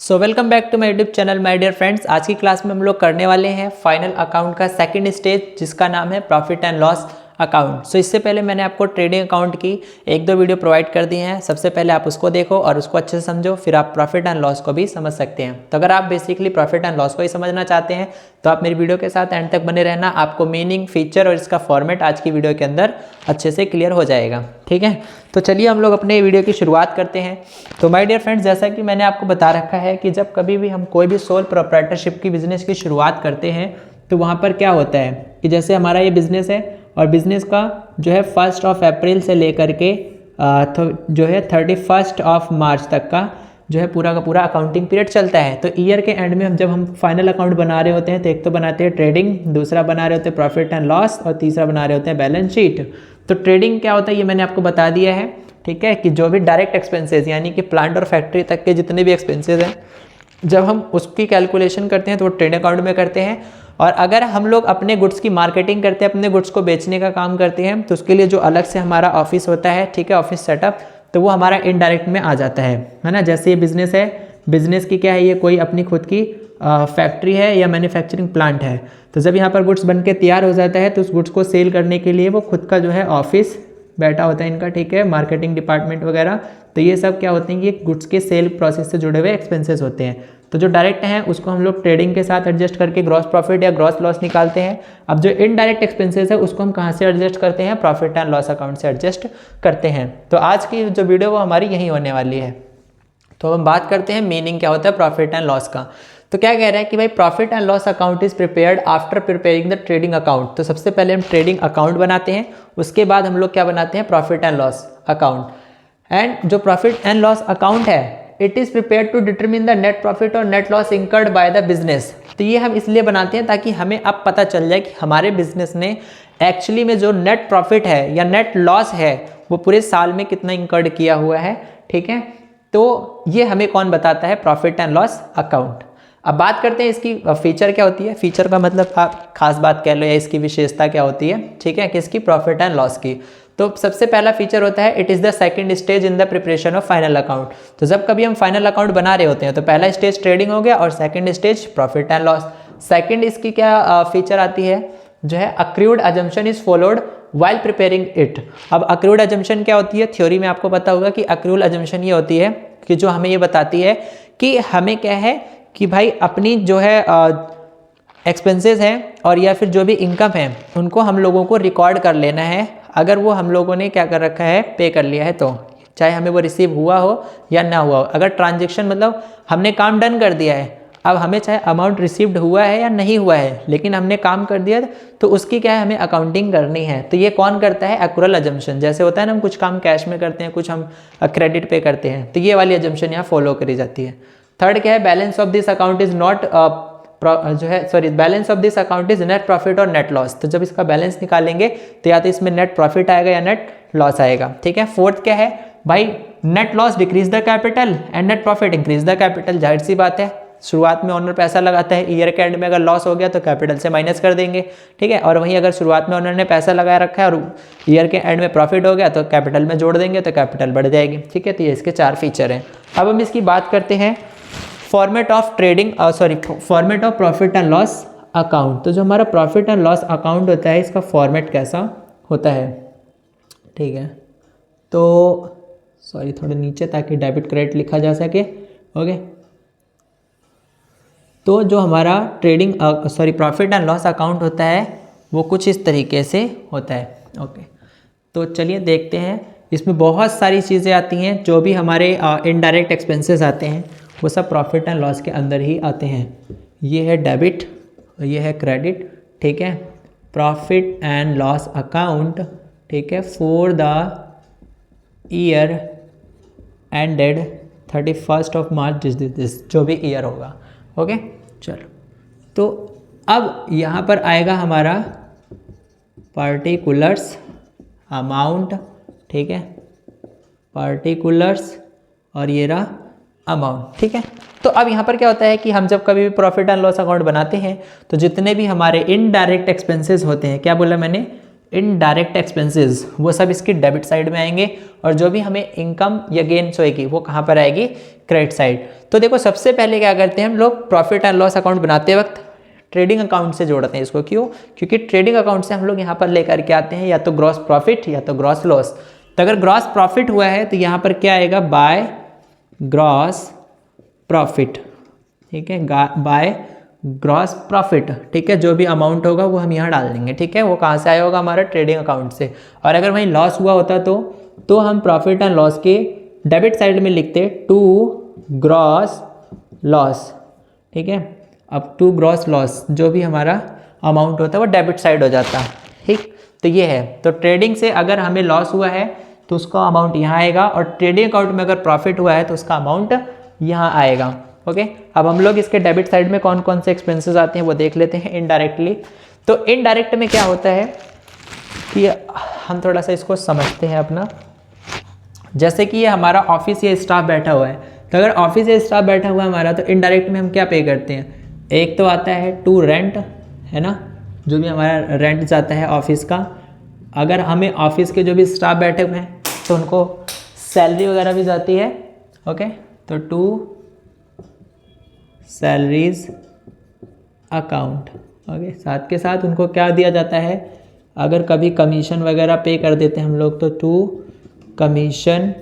Welcome back to my YouTube channel my dear friends. आज की class में हम लोग करने वाले हैं फाइनल अकाउंट का सेकंड स्टेज, जिसका नाम है प्रॉफिट एंड लॉस अकाउंट। इससे पहले मैंने आपको ट्रेडिंग अकाउंट की एक दो वीडियो प्रोवाइड कर दी हैं। सबसे पहले आप उसको देखो और उसको अच्छे से समझो, फिर आप प्रॉफिट एंड लॉस को भी समझ सकते हैं। तो अगर आप बेसिकली प्रॉफिट एंड लॉस को ही समझना चाहते हैं तो आप मेरी वीडियो के साथ एंड तक बने रहना। आपको मीनिंग, फीचर और इसका फॉर्मेट आज की वीडियो के अंदर अच्छे से क्लियर हो जाएगा। ठीक है, तो चलिए हम लोग अपने वीडियो की शुरुआत करते हैं। तो माय डियर फ्रेंड्स, जैसा कि मैंने आपको बता रखा है कि जब कभी भी हम कोई भी सोल प्रोप्राइटरशिप की बिजनेस की शुरुआत करते हैं तो वहाँ पर क्या होता है कि जैसे हमारा ये बिज़नेस है और बिज़नेस का जो है 1 अप्रैल से लेकर के जो है 31 मार्च तक का जो है पूरा का पूरा अकाउंटिंग पीरियड चलता है। तो ईयर के एंड में हम फाइनल अकाउंट बना रहे होते हैं तो एक तो बनाते हैं ट्रेडिंग, दूसरा बना रहे होते हैं प्रॉफिट एंड लॉस और तीसरा बना रहे होते हैं बैलेंस शीट। तो ट्रेडिंग क्या होता है ये मैंने आपको बता दिया है। ठीक है, कि जो भी डायरेक्ट एक्सपेंसेस यानी कि प्लांट और फैक्ट्री तक के जितने भी एक्सपेंसेस हैं, जब हम उसकी कैलकुलेशन करते हैं तो वो ट्रेडिंग अकाउंट में करते हैं। और अगर हम लोग अपने गुड्स की मार्केटिंग करते हैं, अपने गुड्स को बेचने का काम करते हैं, तो उसके लिए जो अलग से हमारा ऑफिस होता है, ठीक है, ऑफिस सेटअप, तो वो हमारा इनडायरेक्ट में आ जाता है ना। जैसे ये बिजनेस है, बिजनेस की क्या है, ये कोई अपनी खुद की फैक्ट्री है या मैन्युफैक्चरिंग प्लांट है। तो जब यहाँ पर गुड्स बन के तैयार हो जाता है तो उस गुड्स को सेल करने के लिए वो खुद का जो है ऑफिस बैठा होता है इनका, ठीक है, मार्केटिंग डिपार्टमेंट वगैरह। तो ये सब क्या होते हैं कि गुड्स के सेल प्रोसेस से जुड़े हुए एक्सपेंसेस होते हैं। तो जो डायरेक्ट हैं उसको हम लोग ट्रेडिंग के साथ एडजस्ट करके ग्रॉस प्रॉफिट या ग्रॉस लॉस निकालते हैं। अब जो इनडायरेक्ट एक्सपेंसेस है उसको हम कहाँ से एडजस्ट करते हैं, प्रॉफिट एंड लॉस अकाउंट से एडजस्ट करते हैं। तो आज की जो वीडियो वो हमारी यही होने वाली है। तो हम बात करते हैं मीनिंग क्या होता है प्रॉफिट एंड लॉस का। तो क्या कह रहा है कि भाई profit and loss account is prepared after preparing the trading account. तो सबसे पहले हम ट्रेडिंग अकाउंट बनाते हैं, उसके बाद हम लोग क्या बनाते हैं, profit and loss account. And जो प्रॉफिट एंड लॉस अकाउंट है, it is prepared to determine the net profit और net loss incurred by the business. तो ये हम इसलिए बनाते हैं ताकि हमें अब पता चल जाए कि हमारे बिजनेस ने एक्चुअली में जो नेट प्रॉफिट है या नेट लॉस है वो पूरे साल में कितना इंकर्ड किया हुआ है। ठीक है, तो ये हमें कौन बताता है, प्रॉफिट एंड लॉस अकाउंट। अब बात करते हैं इसकी फीचर क्या होती है। फीचर का मतलब आप खास बात कह लो या इसकी विशेषता क्या होती है, ठीक है, किसकी, प्रॉफिट एंड लॉस की। तो सबसे पहला फीचर होता है it is the second stage in the preparation of final account. तो जब कभी हम फाइनल अकाउंट बना रहे होते हैं तो पहला स्टेज ट्रेडिंग हो गया और second stage profit and loss. Second इसकी क्या फीचर आती है, जो है accrued assumption is followed while preparing it. अब अक्रूड अजम्पशन क्या होती है, थ्योरी में आपको पता होगा कि अक्रूड अजम्पशन ये होती है कि जो हमें ये बताती है कि हमें क्या है कि भाई अपनी जो है एक्सपेंसेस हैं और या फिर जो भी इनकम है उनको हम लोगों को रिकॉर्ड कर लेना है। अगर वो हम लोगों ने क्या कर रखा है, पे कर लिया है, तो चाहे हमें वो रिसीव हुआ हो या ना हुआ हो। अगर ट्रांजेक्शन मतलब हमने काम डन कर दिया है, अब हमें चाहे अमाउंट रिसीव्ड हुआ है या नहीं हुआ है, लेकिन हमने काम कर दिया तो उसकी क्या है, हमें अकाउंटिंग करनी है। तो ये कौन करता है, एक्रूअल अजम्पशन। जैसे होता है ना, हम कुछ काम कैश में करते हैं, कुछ हम क्रेडिट पे करते हैं, तो ये वाली अजम्पशन यहाँ फॉलो करी जाती है। थर्ड क्या है, balance of this account is not जो है sorry balance of this account is net profit और नेट लॉस। तो जब इसका बैलेंस निकालेंगे तो या तो इसमें नेट प्रॉफिट आएगा या नेट लॉस आएगा। ठीक है, फोर्थ क्या है भाई, net loss decrease the capital and net profit increase the capital. जाहिर सी बात है, शुरुआत में ओनर पैसा लगाता है, ईयर के एंड में अगर लॉस हो गया तो कैपिटल से माइनस कर देंगे। ठीक है, और वहीं अगर शुरुआत में ओनर ने पैसा लगाया रखा है और ईयर के एंड में प्रॉफिट हो गया तो कैपिटल में जोड़ देंगे तो कैपिटल बढ़ जाएगी। ठीक है, तो ये इसके 4 फीचर हैं। अब हम इसकी बात करते हैं format of trading format of profit and loss account. तो जो हमारा प्रॉफिट एंड लॉस अकाउंट होता है इसका फॉर्मेट कैसा होता है। ठीक है, तो सॉरी थोड़े नीचे ताकि डेबिट क्रेडिट लिखा जा सके। ओके, तो जो हमारा trading profit and loss account होता है वो कुछ इस तरीके से होता है। ओके, तो चलिए देखते हैं। इसमें बहुत सारी चीज़ें आती हैं, जो भी हमारे इनडायरेक्ट एक्सपेंसेस आते हैं वो सब प्रॉफिट एंड लॉस के अंदर ही आते हैं। ये है डेबिट, ये है क्रेडिट। ठीक है, प्रॉफिट एंड लॉस अकाउंट, ठीक है, for the year ended 31 March this जो भी ईयर होगा। ओके, चलो, तो अब यहाँ पर आएगा हमारा पार्टिकुलर्स अमाउंट। ठीक है, पार्टिकुलर्स और ये रहा अमाउंट। ठीक है, तो अब यहाँ पर क्या होता है कि हम जब कभी भी प्रॉफिट एंड लॉस अकाउंट बनाते हैं तो जितने भी हमारे इनडायरेक्ट एक्सपेंसेस होते हैं, क्या बोला मैंने, इनडायरेक्ट एक्सपेंसेस वो सब इसकी डेबिट साइड में आएंगे, और जो भी हमें इनकम या गेन्स होएगी वो कहाँ पर आएगी, क्रेडिट साइड। तो देखो सबसे पहले क्या करते हैं हम लोग, प्रॉफिट एंड लॉस अकाउंट बनाते वक्त ट्रेडिंग अकाउंट से जोड़ते हैं इसको। क्यों? क्योंकि ट्रेडिंग अकाउंट से हम लोग यहाँ पर लेकर के आते हैं या तो ग्रॉस प्रॉफिट या तो ग्रॉस लॉस। तो अगर ग्रॉस प्रॉफिट हुआ है तो यहाँ पर क्या आएगा, बाय ग्रॉस प्रॉफिट, ठीक है, बाय ग्रॉस प्रॉफिट, ठीक है, जो भी अमाउंट होगा वो हम यहाँ डाल देंगे, ठीक है। वो कहाँ से आया होगा, हमारा ट्रेडिंग अकाउंट से। और अगर वहीं लॉस हुआ होता तो हम प्रॉफिट एंड लॉस के डेबिट साइड में लिखते टू ग्रॉस लॉस, ठीक है। अब टू ग्रॉस लॉस जो भी हमारा अमाउंट होता है वो डेबिट साइड हो जाता है, ठीक। तो ये है, तो ट्रेडिंग से अगर हमें लॉस हुआ है तो उसका अमाउंट यहाँ आएगा, और ट्रेडिंग अकाउंट में अगर प्रॉफिट हुआ है तो उसका अमाउंट यहाँ आएगा, ओके। अब हम लोग इसके डेबिट साइड में कौन कौन से एक्सपेंसेस आते हैं वो देख लेते हैं इनडायरेक्टली। तो इनडायरेक्ट में क्या होता है कि हम थोड़ा सा इसको समझते हैं अपना। जैसे कि ये हमारा ऑफिस या स्टाफ बैठा हुआ है, तो अगर ऑफिस या स्टाफ बैठा हुआ है हमारा, तो इनडायरेक्ट में हम क्या पे करते हैं, एक तो आता है टू रेंट, है ना, जो भी हमारा रेंट जाता है ऑफिस का। अगर हमें ऑफिस के जो भी स्टाफ बैठे हुए हैं तो उनको सैलरी वगैरह भी जाती है, ओके। तो टू सैलरीज अकाउंट, ओके। साथ के साथ उनको क्या दिया जाता है, अगर कभी कमीशन वगैरह पे कर देते हैं हम लोग तो टू कमीशन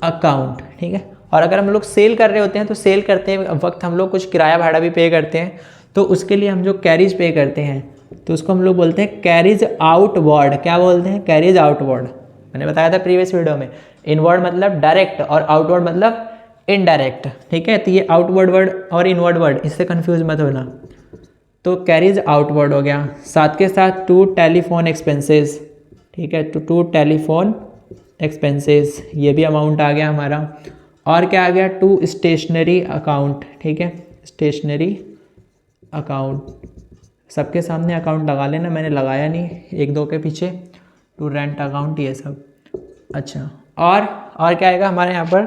अकाउंट, ठीक है। और अगर हम लोग सेल कर रहे होते हैं तो सेल करते वक्त हम लोग कुछ किराया भाड़ा भी पे करते हैं, तो उसके लिए हम जो कैरिज पे करते हैं तो उसको हम लोग बोलते हैं कैरिज आउटवर्ड। क्या बोलते हैं, कैरिज आउटवर्ड। मैंने बताया था प्रीवियस वीडियो में, इनवर्ड मतलब डायरेक्ट और आउटवर्ड मतलब इनडायरेक्ट, ठीक है। तो ये आउटवर्ड वर्ड और इनवर्ड वर्ड, इससे कंफ्यूज मत होना। तो कैरिज आउटवर्ड हो गया, साथ के साथ टू टेलीफोन एक्सपेंसेस, ठीक है, टू टेलीफोन एक्सपेंसेस, ये भी अमाउंट आ गया हमारा। और क्या आ गया, टू स्टेशनरी अकाउंट, ठीक है, स्टेशनरी अकाउंट। सबके सामने अकाउंट लगा लेना, मैंने लगाया नहीं एक दो के पीछे। टू रेंट अकाउंट, ये सब, अच्छा। और क्या आएगा हमारे यहाँ पर,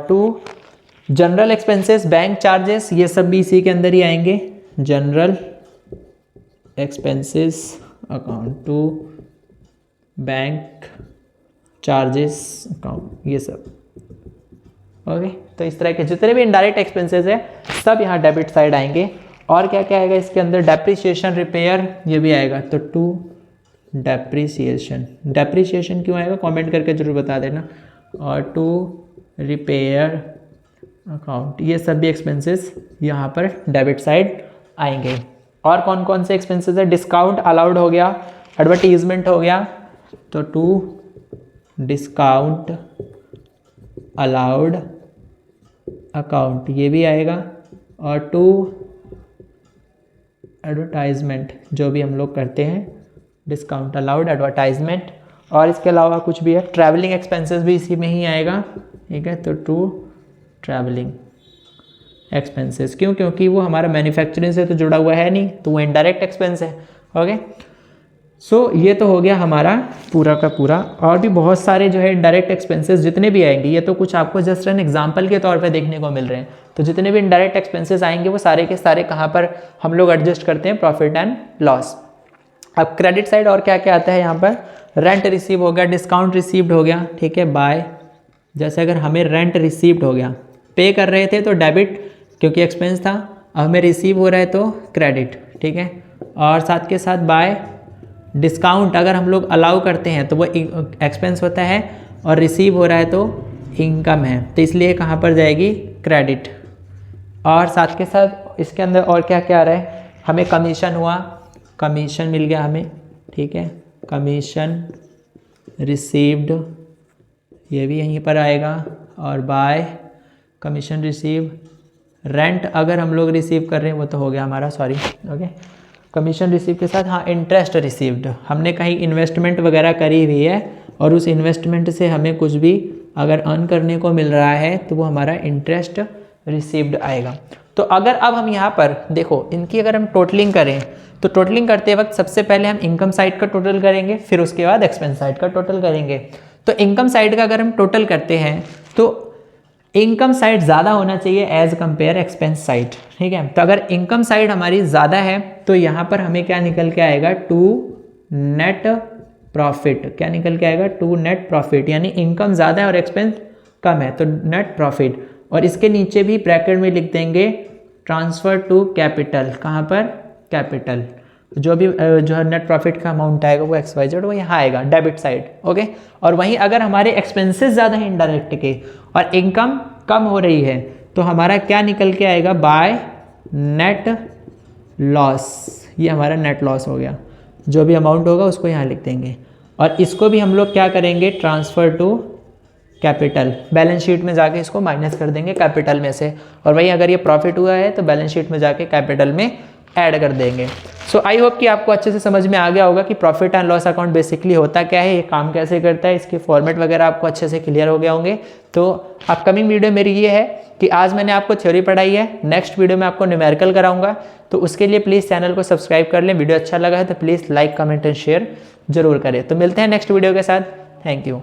to general expenses, bank charges, ये सब भी इसी के अंदर ही आएंगे। General expenses account, to bank charges account, ये सब, ओके। तो इस तरह के जितने भी इनडायरेक्ट एक्सपेंसेस है सब यहाँ डेबिट साइड आएंगे। और क्या क्या आएगा इसके अंदर, डेप्रिसिएशन, रिपेयर, ये भी आएगा। तो टू डेप्रिसिएशन, डेप्रिसिएशन क्यों आएगा कमेंट करके जरूर बता देना। और टू रिपेयर अकाउंट, ये सब भी एक्सपेंसेस यहाँ पर डेबिट साइड आएंगे। और कौन कौन से एक्सपेंसेस है, डिस्काउंट अलाउड हो गया, एडवर्टीजमेंट हो गया, तो टू डिस्काउंट अलाउड अकाउंट, ये भी आएगा। और टू एडवर्टाइजमेंट, जो भी हम लोग करते हैं, डिस्काउंट अलाउड एडवर्टाइजमेंट। और इसके अलावा कुछ भी है, ट्रैवलिंग एक्सपेंसेस भी इसी में ही आएगा, ठीक है। तो टू ट्रैवलिंग एक्सपेंसेस, क्यों, क्योंकि वो हमारा मैन्युफैक्चरिंग से तो जुड़ा हुआ है नहीं, तो वो इनडायरेक्ट एक्सपेंस है, ओके। सो ये तो हो गया हमारा पूरा का पूरा। और भी बहुत सारे जो है इनडायरेक्ट एक्सपेंसेस जितने भी आएंगे, ये तो कुछ आपको जस्ट एन एग्जांपल के तौर पे देखने को मिल रहे हैं। तो जितने भी इनडायरेक्ट एक्सपेंसेस आएंगे वो सारे के सारे कहाँ पर हम लोग एडजस्ट करते हैं, प्रॉफिट एंड लॉस। अब क्रेडिट साइड और क्या क्या आता है यहाँ पर, रेंट रिसीव हो गया, डिस्काउंट रिसीव्ड हो गया, ठीक है, बाय। जैसे अगर हमें रेंट रिसीव्ड हो गया, पे कर रहे थे तो डेबिट क्योंकि एक्सपेंस था, अब हमें रिसीव हो रहा है तो क्रेडिट, ठीक है। और साथ के साथ बाय, डिस्काउंट अगर हम लोग अलाउ करते हैं तो वो एक्सपेंस होता है, और रिसीव हो रहा है तो इनकम है, तो इसलिए कहाँ पर जाएगी, क्रेडिट। और साथ के साथ इसके अंदर और क्या क्या आ रहा है, हमें कमीशन हुआ, कमीशन मिल गया हमें, ठीक है, कमीशन रिसीव्ड, ये भी यहीं पर आएगा। और बाय कमीशन रिसीव, रेंट अगर हम लोग रिसीव कर रहे हैं वो तो हो गया हमारा, सॉरी, ओके। कमीशन रिसीव के साथ हाँ इंटरेस्ट रिसीव्ड, हमने कहीं इन्वेस्टमेंट वगैरह करी हुई है और उस इन्वेस्टमेंट से हमें कुछ भी अगर अर्न करने को मिल रहा है तो वो हमारा इंटरेस्ट रिसीव्ड आएगा। तो अगर अब हम यहाँ पर देखो इनकी अगर हम टोटलिंग करें तो टोटलिंग करते वक्त सबसे पहले हम इनकम साइड का टोटल करेंगे, फिर उसके बाद एक्सपेंस साइड का टोटल करेंगे। तो इनकम साइड का अगर हम टोटल करते हैं तो इनकम साइड ज़्यादा होना चाहिए एज कंपेयर एक्सपेंस साइड, ठीक है। तो अगर इनकम साइड हमारी ज़्यादा है तो यहाँ पर हमें क्या निकल के आएगा, टू नेट प्रॉफिट, क्या निकल के आएगा, टू नेट प्रॉफिट, यानी इनकम ज़्यादा है और एक्सपेंस कम है तो नेट प्रॉफिट। और इसके नीचे भी ब्रैकेट में लिख देंगे ट्रांसफ़र टू कैपिटल, कहाँ पर, कैपिटल, जो भी जो है नेट प्रॉफिट का अमाउंट आएगा वो XYZ वो यहाँ आएगा डेबिट साइड, ओके। और वहीं अगर हमारे एक्सपेंसेस ज़्यादा हैं इनडायरेक्ट के और इनकम कम हो रही है तो हमारा क्या निकल के आएगा, बाय नेट लॉस, ये हमारा नेट लॉस हो गया। जो भी अमाउंट होगा उसको यहाँ लिख देंगे और इसको भी हम लोग क्या करेंगे, transfer to capital, balance sheet में जाके इसको माइनस कर देंगे कैपिटल में से। और वहीं अगर ये प्रॉफिट हुआ है तो बैलेंस शीट में जाके कैपिटल में ऐड कर देंगे। सो आई होप कि आपको अच्छे से समझ में आ गया होगा कि profit and loss account basically होता क्या है, ये काम कैसे करता है, इसके फॉर्मेट वगैरह आपको अच्छे से क्लियर हो गए होंगे। तो अपकमिंग वीडियो मेरी ये है कि आज मैंने आपको थ्योरी पढ़ाई है, नेक्स्ट वीडियो में आपको न्यूमेरिकल कराऊंगा। तो उसके लिए प्लीज़ चैनल को सब्सक्राइब कर लें, वीडियो अच्छा लगा है तो please like comment and share जरूर करें। तो मिलते हैं नेक्स्ट वीडियो के साथ, थैंक यू।